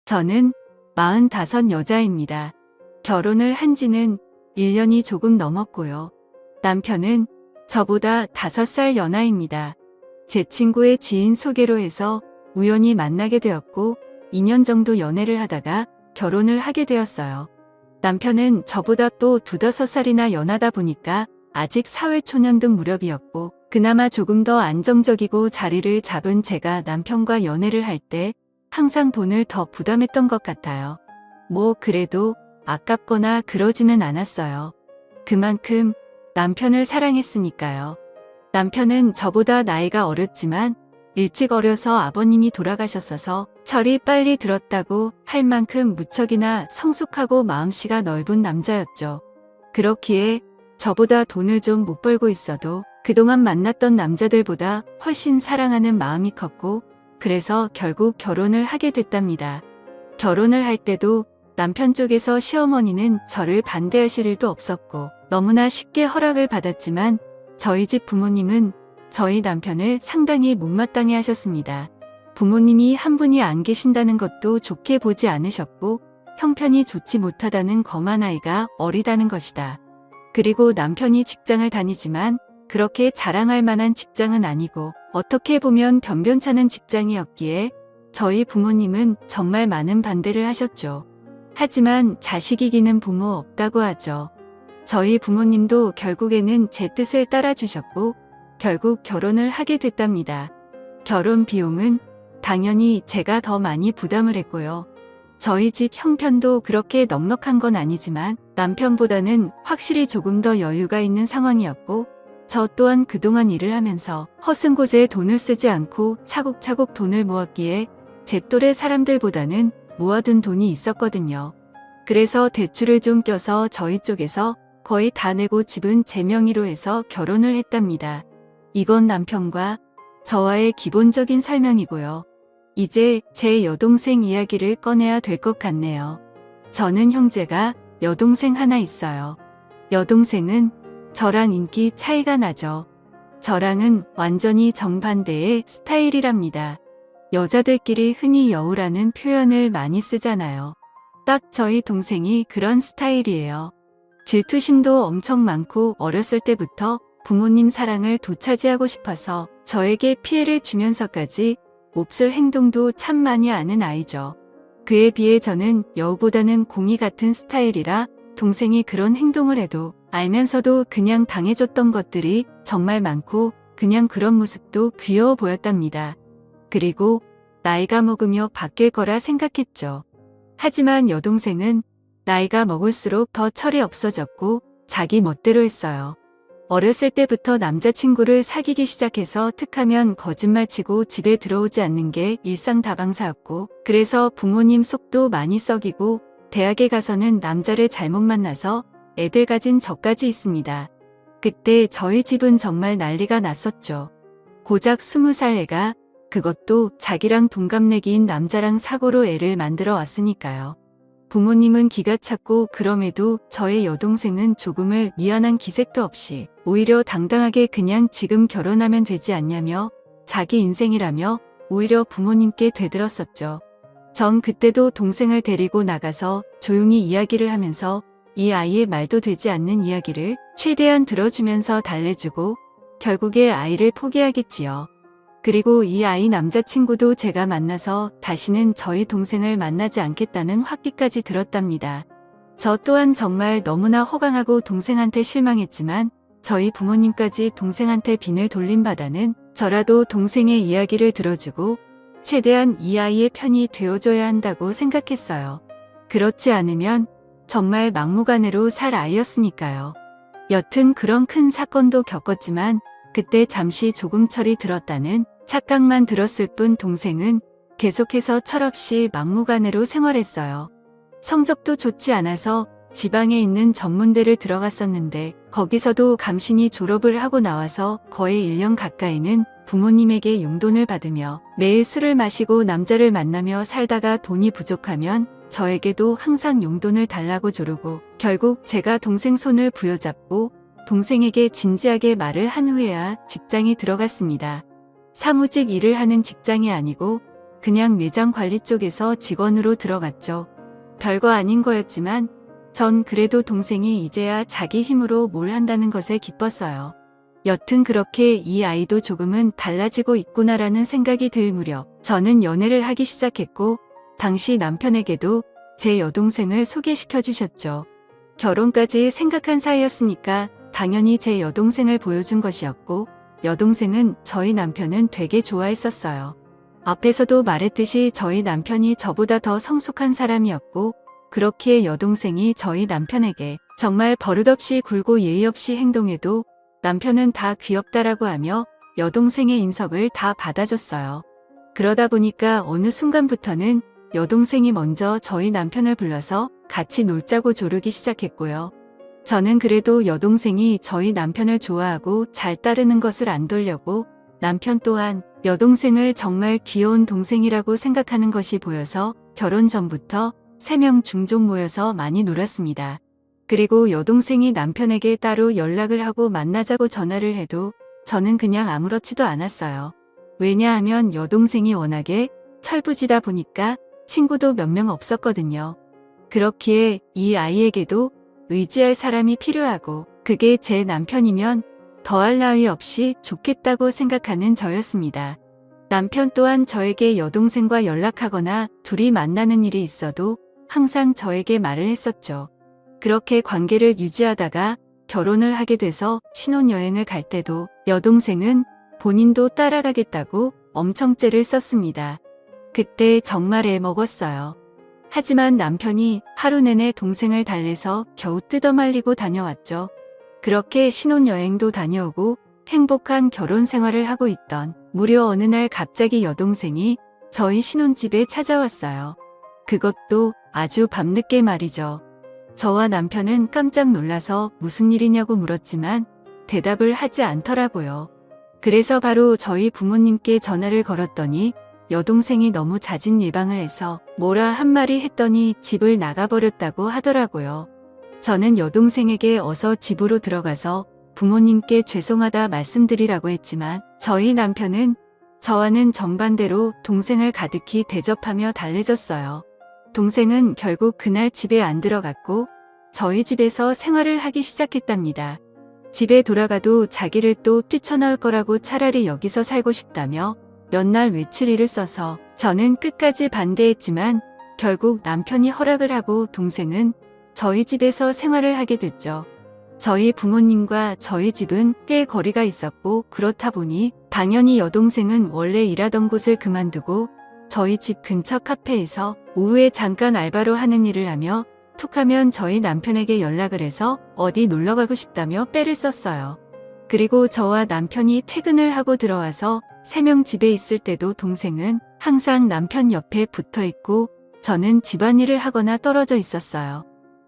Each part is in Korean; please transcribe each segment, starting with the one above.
저는 45 여자입니다. 결혼을 한 지는 1년이 조금 넘었고요. 남편은 저보다 5살 연하입니다. 제 친구의 지인 소개로 해서 우연히 만나게 되었고 2년 정도 연애를 하다가 결혼을 하게 되었어요. 남편은 저보다 또 2~5살이나 연하다 보니까 아직 사회초년등 무렵이었고 그나마 조금 더 안정적이고 자리를 잡은 제가 남편과 연애를 할 때 항상 돈을 더 부담했던 것 같아요. 뭐 그래도 아깝거나 그러지는 않았어요. 그만큼 남편을 사랑했으니까요. 남편은 저보다 나이가 어렸지만 일찍 어려서 아버님이 돌아가셨어서 철이 빨리 들었다고 할 만큼 무척이나 성숙하고 마음씨가 넓은 남자였죠. 그렇기에 저보다 돈을 좀 못 벌고 있어도 그동안 만났던 남자들보다 훨씬 사랑하는 마음이 컸고 그래서 결국 결혼을 하게 됐답니다. 결혼을 할 때도 남편 쪽에서 시어머니는 저를 반대하실 일도 없었고 너무나 쉽게 허락을 받았지만 저희 집 부모님은 저희 남편을 상당히 못마땅해 하셨습니다. 부모님이 한 분이 안 계신다는 것도 좋게 보지 않으셨고 형편이 좋지 못하다는 검한 아이가 어리다는 것이다. 그리고 남편이 직장을 다니지만 그렇게 자랑할 만한 직장은 아니고 어떻게 보면 변변찮은 직장이었기에 저희 부모님은 정말 많은 반대를 하셨죠. 하지만 자식 이기는 부모 없다고 하죠. 저희 부모님도 결국에는 제 뜻을 따라주셨고 결국 결혼을 하게 됐답니다. 결혼 비용은 당연히 제가 더 많이 부담을 했고요. 저희 집 형편도 그렇게 넉넉한 건 아니지만 남편보다는 확실히 조금 더 여유가 있는 상황이었고 저 또한 그동안 일을 하면서 허슴곳에 돈을 쓰지 않고 차곡차곡 돈을 모았기에 제 또래 사람들보다는 모아둔 돈이 있었거든요. 그래서 대출을 좀 껴서 저희 쪽에서 거의 다 내고 집은 제 명의로 해서 결혼을 했답니다. 이건 남편과 저와의 기본적인 설명이고요. 이제 제 여동생 이야기를 꺼내야 될 것 같네요. 저는 형제가 여동생 하나 있어요. 여동생은 저랑 인기 차이가 나죠. 저랑은 완전히 정반대의 스타일이랍니다. 여자들끼리 흔히 여우라는 표현을 많이 쓰잖아요. 딱 저희 동생이 그런 스타일이에요. 질투심도 엄청 많고 어렸을 때부터 부모님 사랑을 되찾이하고 싶어서 저에게 피해를 주면서까지 몹쓸 행동도 참 많이 하는 아이죠. 그에 비해 저는 여우보다는 공이 같은 스타일이라 동생이 그런 행동을 해도 알면서도 그냥 당해줬던 것들이 정말 많고 그냥 그런 모습도 귀여워 보였답니다. 그리고 나이가 먹으며 바뀔 거라 생각했죠. 하지만 여동생은 나이가 먹을수록 더 철이 없어졌고 자기 멋대로 했어요. 어렸을 때부터 남자친구를 사귀기 시작해서 툭하면 거짓말치고 집에 들어오지 않는 게 일상다방사였고 그래서 부모님 속도 많이 썩이고 대학에 가서는 남자를 잘못 만나서 애들 가진 저까지 있습니다. 그때 저희 집은 정말 난리가 났었죠. 고작 20살 애가 그것도 자기랑 동갑내기인 남자랑 사고로 애를 만들어 왔으니까요. 부모님은 기가 찼고 그럼에도 저의 여동생은 조금을 미안한 기색도 없이 오히려 당당하게 그냥 지금 결혼하면 되지 않냐며 자기 인생이라며 오히려 부모님께 되들었었죠. 전 그때도 동생을 데리고 나가서 조용히 이야기를 하면서 이 아이의 말도 되지 않는 이야기를 최대한 들어주면서 달래주고 결국에 아이를 포기하겠지요. 그리고 이 아이 남자친구도 제가 만나서 다시는 저희 동생을 만나지 않겠다는 확기까지 들었답니다. 저 또한 정말 너무나 호강하고 동생한테 실망했지만 저희 부모님까지 동생한테 빈을 돌린 바다는 저라도 동생의 이야기를 들어주고 최대한 이 아이의 편이 되어줘야 한다고 생각했어요. 그렇지 않으면 정말 막무가내로 살 아이였으니까요. 여튼 그런 큰 사건도 겪었지만 그때 잠시 조금 철이 들었다는 착각만 들었을 뿐 동생은 계속해서 철없이 막무가내로 생활했어요. 성적도 좋지 않아서 지방에 있는 전문대를 들어갔었는데 거기서도 감신이 졸업을 하고 나와서 거의 1년 가까이는 부모님에게 용돈을 받으며 매일 술을 마시고 남자를 만나며 살다가 돈이 부족하면 저에게도 항상 용돈을 달라고 조르고 결국 제가 동생 손을 부여잡고 동생에게 진지하게 말을 한 후에야 직장에 들어갔습니다. 사무직 일을 하는 직장이 아니고 그냥 매장 관리 쪽에서 직원으로 들어갔죠. 별거 아닌 거였지만 전 그래도 동생이 이제야 자기 힘으로 뭘 한다는 것에 기뻤어요. 여튼 그렇게 이 아이도 조금은 달라지고 있구나라는 생각이 들 무렵 저는 연애를 하기 시작했고 당시 남편에게도 제 여동생을 소개시켜 주셨죠. 결혼까지 생각한 사이였으니까 당연히 제 여동생을 보여준 것이었고 여동생은 저희 남편은 되게 좋아했었어요. 앞에서도 말했듯이 저희 남편이 저보다 더 성숙한 사람이었고 그렇기에 여동생이 저희 남편에게 정말 버릇없이 굴고 예의 없이 행동해도 남편은 다 귀엽다라고 하며 여동생의 인석을 다 받아줬어요. 그러다 보니까 어느 순간부터는 여동생이 먼저 저희 남편을 불러서 같이 놀자고 조르기 시작했고요. 저는 그래도 여동생이 저희 남편을 좋아하고 잘 따르는 것을 안 돌려고 남편 또한 여동생을 정말 귀여운 동생이라고 생각하는 것이 보여서 결혼 전부터 3명 중종 모여서 많이 놀았습니다. 그리고 여동생이 남편에게 따로 연락을 하고 만나자고 전화를 해도 저는 그냥 아무렇지도 않았어요. 왜냐하면 여동생이 워낙에 철부지다 보니까 친구도 몇 명 없었거든요. 그렇기에 이 아이에게도 의지할 사람이 필요하고 그게 제 남편이면 더할 나위 없이 좋겠다고 생각하는 저였습니다. 남편 또한 저에게 여동생과 연락하거나 둘이 만나는 일이 있어도 항상 저에게 말을 했었죠. 그렇게 관계를 유지하다가 결혼을 하게 돼서 신혼여행을 갈 때도 여동생은 본인도 따라가겠다고 엄청 째를 썼습니다. 그때 정말 애먹었어요. 하지만 남편이 하루 내내 동생을 달래서 겨우 뜯어말리고 다녀왔죠. 그렇게 신혼여행도 다녀오고 행복한 결혼 생활을 하고 있던 무려 어느 날 갑자기 여동생이 저희 신혼집에 찾아왔어요. 그것도 아주 밤늦게 말이죠. 저와 남편은 깜짝 놀라서 무슨 일이냐고 물었지만 대답을 하지 않더라고요. 그래서 바로 저희 부모님께 전화를 걸었더니 여동생이 너무 자진 예방을 해서 뭐라 한마디 했더니 집을 나가버렸다고 하더라고요. 저는 여동생에게 어서 집으로 들어가서 부모님께 죄송하다 말씀드리라고 했지만 저희 남편은 저와는 정반대로 동생을 가득히 대접하며 달래줬어요. 동생은 결국 그날 집에 안 들어갔고 저희 집에서 생활을 하기 시작했답니다. 집에 돌아가도 자기를 또 뛰쳐나올 거라고 차라리 여기서 살고 싶다며 몇 날 외출일을 써서 저는 끝까지 반대했지만 결국 남편이 허락을 하고 동생은 저희 집에서 생활을 하게 됐죠. 저희 부모님과 저희 집은 꽤 거리가 있었고 그렇다 보니 당연히 여동생은 원래 일하던 곳을 그만두고 저희 집 근처 카페에서 오후에 잠깐 알바로 하는 일을 하며 툭하면 저희 남편에게 연락을 해서 어디 놀러가고 싶다며 빼를 썼어요. 그리고 저와 남편이 퇴근을 하고 들어와서 3명 집에 있을 때도 동생은 항상 남편 옆에 붙어 있고 저는 집안일을 하거나 떨어져 있었어요.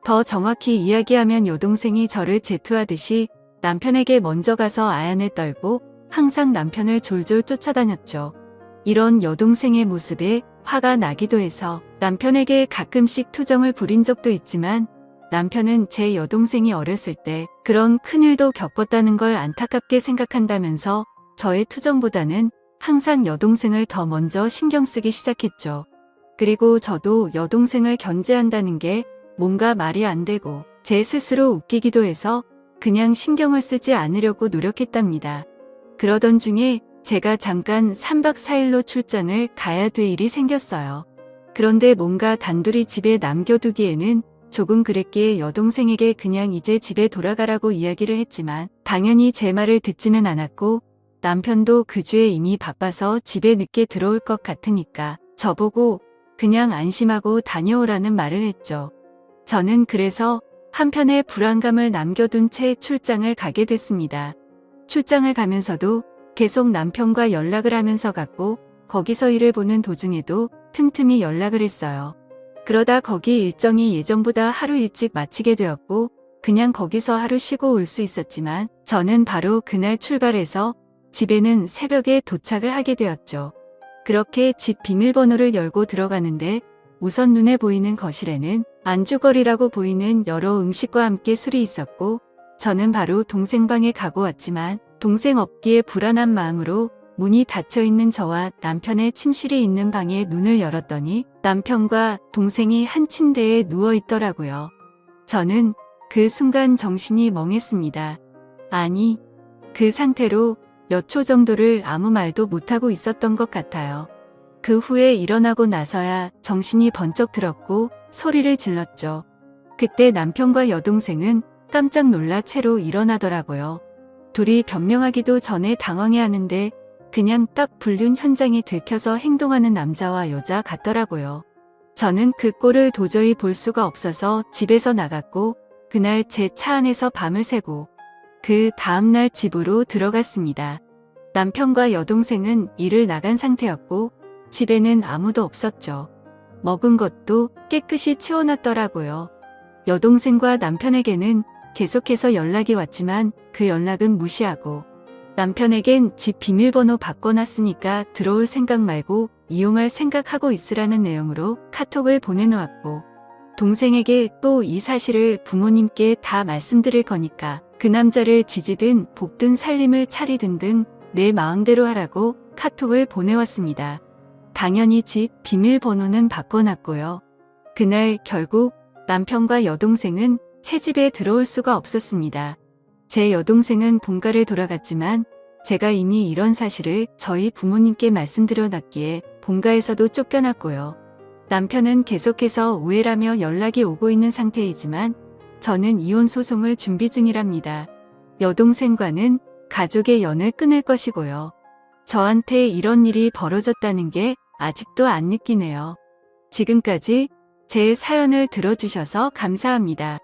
더 정확히 이야기하면 여동생이 저를 제투하듯이 남편에게 먼저 가서 아연을 떨고 항상 남편을 졸졸 쫓아다녔죠. 이런 여동생의 모습에 화가 나기도 해서 남편에게 가끔씩 투정을 부린 적도 있지만 남편은 제 여동생이 어렸을 때 그런 큰일도 겪었다는 걸 안타깝게 생각한다면서 저의 투정보다는 항상 여동생을 더 먼저 신경 쓰기 시작했죠. 그리고 저도 여동생을 견제한다는 게 뭔가 말이 안 되고 제 스스로 웃기기도 해서 그냥 신경을 쓰지 않으려고 노력했답니다. 그러던 중에 제가 잠깐 3박 4일로 출장을 가야 될 일이 생겼어요. 그런데 뭔가 단둘이 집에 남겨두기에는 조금 그랬기에 여동생에게 그냥 이제 집에 돌아가라고 이야기를 했지만 당연히 제 말을 듣지는 않았고 남편도 그 주에 이미 바빠서 집에 늦게 들어올 것 같으니까 저보고 그냥 안심하고 다녀오라는 말을 했죠. 저는 그래서 한편의 불안감을 남겨둔 채 출장을 가게 됐습니다. 출장을 가면서도 계속 남편과 연락을 하면서 갔고 거기서 일을 보는 도중에도 틈틈이 연락을 했어요. 그러다 거기 일정이 예정보다 하루 일찍 마치게 되었고 그냥 거기서 하루 쉬고 올 수 있었지만 저는 바로 그날 출발해서 집에는 새벽에 도착을 하게 되었죠. 그렇게 집 비밀번호를 열고 들어가는데 우선 눈에 보이는 거실에는 안주거리라고 보이는 여러 음식과 함께 술이 있었고 저는 바로 동생 방에 가고 왔지만 동생 없기에 불안한 마음으로 문이 닫혀 있는 저와 남편의 침실이 있는 방에 눈을 열었더니 남편과 동생이 한 침대에 누워 있더라고요. 저는 그 순간 정신이 멍했습니다. 아니, 그 상태로 몇 초 정도를 아무 말도 못하고 있었던 것 같아요. 그 후에 일어나고 나서야 정신이 번쩍 들었고 소리를 질렀죠. 그때 남편과 여동생은 깜짝 놀라 채로 일어나더라고요. 둘이 변명하기도 전에 당황해하는데 그냥 딱 불륜 현장에 들켜서 행동하는 남자와 여자 같더라고요. 저는 그 꼴을 도저히 볼 수가 없어서 집에서 나갔고 그날 제 차 안에서 밤을 새고 그 다음날 집으로 들어갔습니다. 남편과 여동생은 일을 나간 상태였고 집에는 아무도 없었죠. 먹은 것도 깨끗이 치워놨더라고요. 여동생과 남편에게는 계속해서 연락이 왔지만 그 연락은 무시하고 남편에겐 집 비밀번호 바꿔놨으니까 들어올 생각 말고 이용할 생각하고 있으라는 내용으로 카톡을 보내놓았고 동생에게 또 이 사실을 부모님께 다 말씀드릴 거니까 그 남자를 지지든 볶든 살림을 차리든 등 내 마음대로 하라고 카톡을 보내왔습니다. 당연히 집 비밀번호는 바꿔놨고요. 그날 결국 남편과 여동생은 채집에 들어올 수가 없었습니다. 제 여동생은 본가를 돌아갔지만 제가 이미 이런 사실을 저희 부모님께 말씀드려놨기에 본가에서도 쫓겨났고요. 남편은 계속해서 오해라며 연락이 오고 있는 상태이지만 저는 이혼 소송을 준비 중이랍니다. 여동생과는 가족의 연을 끊을 것이고요. 저한테 이런 일이 벌어졌다는 게 아직도 안 느끼네요. 지금까지 제 사연을 들어주셔서 감사합니다.